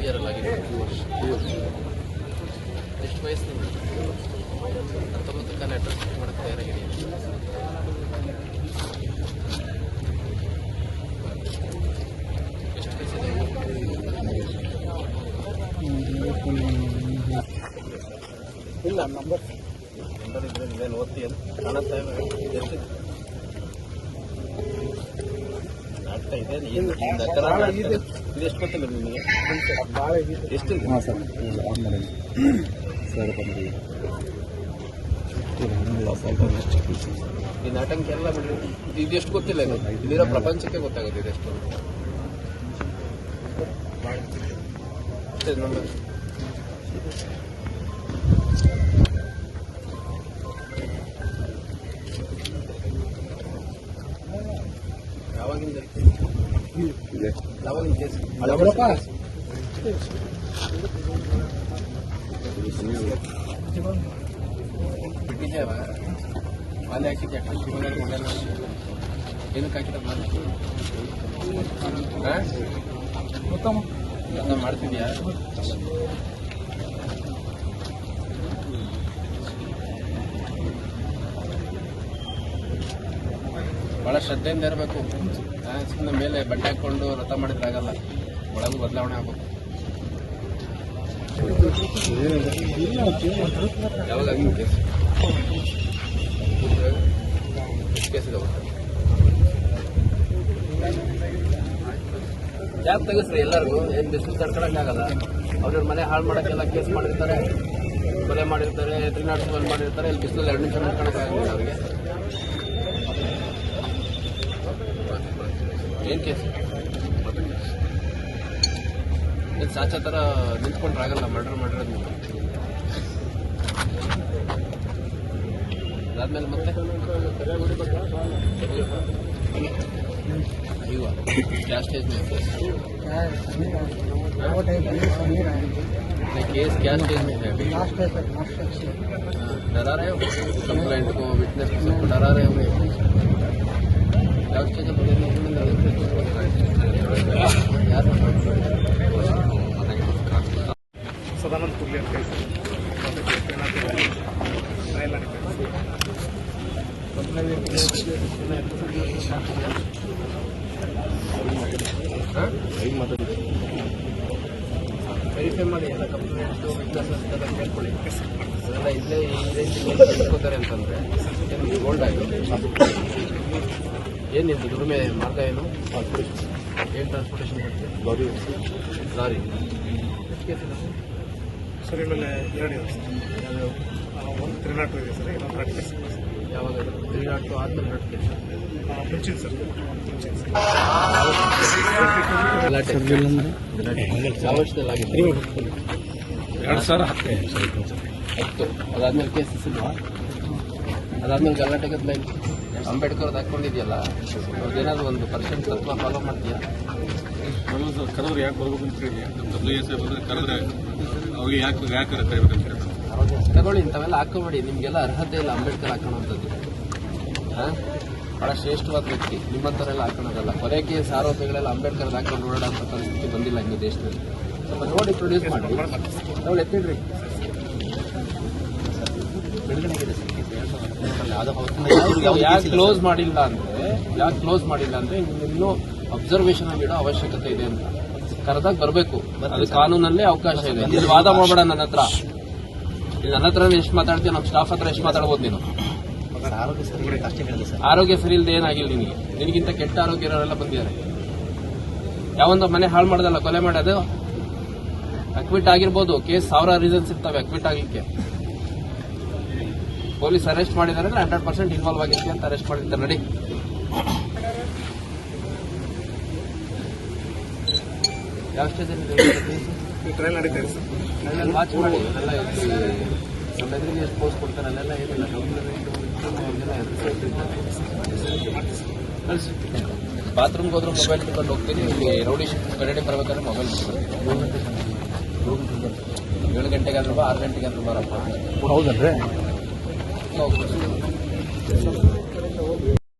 ಇಯರಲ್ಲಿ ಆಗಿದೆ? 2 ವರ್ಷ. ಎಷ್ಟು ವಯಸ್ಸು ನಿಮಗೆ? 19 ಅಡ್ರೆಸ್ ಮಾಡೋಕ್ಕೆ ತಯಾರಾಗಿದೆ. ಎಷ್ಟು ಕೇಸ್ ಇದೆ? ಇಲ್ಲ ನಂಬರ್ ಇದ್ರೆ ನೀವೇನು ಓದ್ತೀಯ ಕಾಣುತ್ತಾ ಎಷ್ಟು ಆಗ್ತಾ ಇದೆ? ಇದು ಎಷ್ಟು ಗೊತ್ತಿಲ್ಲ ನಿಮಗೆ? ಭಾಳ ಎಷ್ಟು? ಹಾಂ ಸರ್ ಈ ನಾಟಕ ಎಲ್ಲ ಬಿಡಿ. ಇದೆಷ್ಟು ಗೊತ್ತಿಲ್ಲ, ಇಲ್ಲಿರೋ ಪ್ರಪಂಚಕ್ಕೆ ಗೊತ್ತಾಗುತ್ತೆ ಇದೆಷ್ಟು. ನಂಬರ್ ಯಾವಾಗಿಂದ ಕೇಸ್ ಬಿಟ್ಟಿದ್ದೇವ? ಮಾಲೆ ಹಾಕಿದ್ದೆ ಏನಕ್ಕೆ ಹಾಕಿದ ಮಾಲೆ? ಮಾಡ್ತಿದ್ಯಾ? ಭಾಳ ಶ್ರದ್ಧೆಯಿಂದ ಇರಬೇಕು. ಸುಮ್ಮನೆ ಮೇಲೆ ಬಟ್ಟೆ ಹಾಕ್ಕೊಂಡು ವ್ರತ ಮಾಡಿದ್ರೆ ಆಗಲ್ಲ, ಒಳಗೂ ಬದಲಾವಣೆ ಆಗಬೇಕು. ಯಾವಾಗ ಆಗಿನ ಕೇಸ್? ಕೇಸ್ ಇದೆ. ಜಾಬ್ ತೆಗಿಸ್ರಿ ಎಲ್ಲರಿಗೂ. ಏನು ಬಿಸಿಲು ತಡ್ಕೊಳಕ್ಕಾಗಲ್ಲ. ಅವ್ರವ್ರ ಮನೆ ಹಾಳು ಮಾಡೋಕ್ಕೆಲ್ಲ ಕೇಸ್ ಮಾಡಿರ್ತಾರೆ, ಕೊಲೆ ಮಾಡಿರ್ತಾರೆ, 301 ಮಾಡಿರ್ತಾರೆ. ಇಲ್ಲಿ ಬಿಸಿಲಲ್ಲಿ 2 ನಿಮಿಷ ನಿಂತ್ಕೊಳಕ್ಕಾಗಲ್ಲ ಅವ್ರಿಗೆ. ಏನು ಕೇಸ್? ಇದು ಸಾಚಾ ಥರ ನಿಂತ್ಕೊಂಡ್ರೆ ಆಗಲ್ಲ. ಮರ್ಡರ್ ನೀವು ಅದಾದ್ಮೇಲೆ ಮತ್ತೆ ಅಯ್ಯೋ क्या स्टेज में केस? क्या स्टेज में है? डरा रहे हो कंप्लेंट को, विटनेस को, सबको डरा रहे हो? क्या स्टेज ಸದಾನಂದ ಕುರ್ಲಿ ಅಂತ ವೆರಿಫೈ ಮಾಡಿ ಎಲ್ಲ ಕಂಪ್ಲೇಂಟು, ವಿಟ್ನೆಸಸ್ ಎಲ್ಲ ಕೇಳ್ಕೊಳ್ಳಿ. ಅದೆಲ್ಲ ಇಲ್ಲೇ ಈ ರೇಂಜಿಗೆ ತಿಳ್ಕೊತಾರೆ ಅಂತಂದರೆ ಏನು ಗೋಲ್ಡ್ ಆಗಿ ಏನಿದ್ದು ದುಡಿಮೆ ಮಾರ್ಗ ಏನು? ಏನು ಟ್ರಾನ್ಸ್ಪೋರ್ಟೇಷನ್ ಗಾಡಿ ಎಷ್ಟು ಕೇಸ್ ಇದೆ ಸರ್? ಇಲ್ಲೇ 2 ಇದೆ ಸರ್. ಒಂದು 302 ಇದೆ ಸರ್, ಇನ್ನೊಂದು 2 ಕೇಸ್. ಯಾವಾಗ 302 ಆದ್ಮೇಲೆ 2 ಕೇಸ್ ಮುಂಚಿನ ಸರ್. ಯಾವ ವರ್ಷದಲ್ಲಿ ಆಗಿದೆ? 2010. ಅದಾದ್ಮೇಲೆ ಕೇಸಸ್ ಇಲ್ವಾ? ಅದಾದ್ಮೇಲೆ ಗಲಾಟೆ ಗದ್ದಲ ಅಂಬೇಡ್ಕರ್ ಅವ್ರದ್ದು ಹಾಕೊಂಡಿದೆಯಲ್ಲ, ಅವ್ರದ್ದೇನಾದ್ರು ಒಂದು ಪರ್ಸೆಂಟ್ ತತ್ವ ಫಾಲೋ ಮಾಡ್ತೀಯಾ? ಕರೆದ್ರೆ ಯಾಕೆ ಬರ್ಬೇಕು ಅಂತ ಹೇಳಿ WSA ಬಂದರೆ ಕರೆದ್ರೆ ಅವ್ರಿಗೆ ಯಾಕೆ ಕರಿಬೇಕಂತ ತಗೊಳ್ಳಿ. ಇಂಥವೆಲ್ಲ ಹಾಕೋಬೇಡಿ. ನಿಮಗೆಲ್ಲ ಅರ್ಹತೆ ಇಲ್ಲ ಅಂಬೇಡ್ಕರ್ ಹಾಕೋಣಂಥದ್ದು. ಭಾಳ ಶ್ರೇಷ್ಠವಾದ ವ್ಯಕ್ತಿ. ನಿಮ್ಮಂಥವರೆಲ್ಲ ಹಾಕೋಣದಲ್ಲ. ಕೊಲೆ ಕೇಸ್ ಆರೋಪಿಗಳೆಲ್ಲ ಅಂಬೇಡ್ಕರ್ ಹಾಕೊಂಡು ನೋಡೋಂಥ ಪರಿಸ್ಥಿತಿ ಬಂದಿಲ್ಲ ಇನ್ನು ದೇಶದಲ್ಲಿ. ಸ್ವಲ್ಪ ನೋಡಿ ಪ್ರೊಡ್ಯೂಸ್ ಮಾಡಿ. ನಾವು ಎತ್ತಿಡ್ರಿ. ಯಾಕೆ ಕ್ಲೋಸ್ ಮಾಡಿಲ್ಲ ಅಂದರೆ ಇನ್ನೂ ಅಬ್ಸರ್ವೇಷನ್ ಅಲ್ಲಿ ಇಡೋ ಅವಶ್ಯಕತೆ ಇದೆ ಅಂತ ಕರೆದಾಗ ಬರಬೇಕು. ಅದು ಕಾನೂನಲ್ಲೇ ಅವಕಾಶ ಇದೆ. ಇಲ್ಲಿ ವಾದ ಮಾಡಬೇಡ ನನ್ನ ಹತ್ರ. ಇಲ್ಲಿ ನನ್ನ ಹತ್ರ ಎಷ್ಟು ಮಾತಾಡ್ತೀವಿ, ನಮ್ಮ ಸ್ಟಾಫ್ ಹತ್ರ ಎಷ್ಟು ಮಾತಾಡ್ಬೋದು ನೀನು? ಆರೋಗ್ಯ ಸರಿ ಇಲ್ಲದೆ ಏನಾಗಿಲ್ಲ ನಿನಗಿಂತ ಕೆಟ್ಟ ಆರೋಗ್ಯ ಇರೋರೆಲ್ಲ ಬಂದಿದ್ದಾರೆ. ಯಾವೊಂದು ಮನೆ ಹಾಳು ಮಾಡೋದಲ್ಲ, ಕೊಲೆ ಮಾಡೋದು. ಅಕ್ವಿಟ್ ಆಗಿರ್ಬೋದು. ಕೇಸ್ 1000 ರೀಸನ್ಸ್ ಇರ್ತವೆ ಅಕ್ವಿಟ್ ಆಗಲಿಕ್ಕೆ. ಪೊಲೀಸ್ ಅರೆಸ್ಟ್ ಮಾಡಿದ್ದಾರೆ ಅಂದ್ರೆ 100% ಇನ್ವಾಲ್ವ್ ಆಗಿರ್ತೀವಿ ಅಂತ ಅರೆಸ್ಟ್ ಮಾಡಿರ್ತಾರೆ. ನಡಿ. ಯಾವ ಸ್ಟೇಜಲ್ಲಿ ಟ್ರಯಲ್ ನಡೀತಾ ಇದೆ ಸರ್. ವಾಚ್ ಮಾಡಿ. ಎಲ್ಲ ನಮ್ಮ ಎದುರಿಗೆ ಎಷ್ಟು ಪೋಸ್ಟ್ ಕೊಡ್ತಾರೆ ಅಲ್ಲೆಲ್ಲ ಏನಿಲ್ಲ. ಬಾತ್ರೂಮ್ಗೆ ಹೋದ್ರೂ ಮೊಬೈಲ್ ತಗೊಂಡು ಹೋಗ್ತೀನಿ. ಇಲ್ಲಿ ರೌಡಿ ಶಿಫ್ಟ್ ಕಡೆಗೆ ಬರ್ಬೇಕಾದ್ರೆ ಮೊಬೈಲ್ 7 ಗಂಟೆಗಾದ್ರೂ ಬಾ, 6 ಗಂಟೆಗಾದ್ರೂ ಬಾರಪ್ಪ. ಹೌದಲ್ರಿ? ಹೋಗ್ಬೋದು.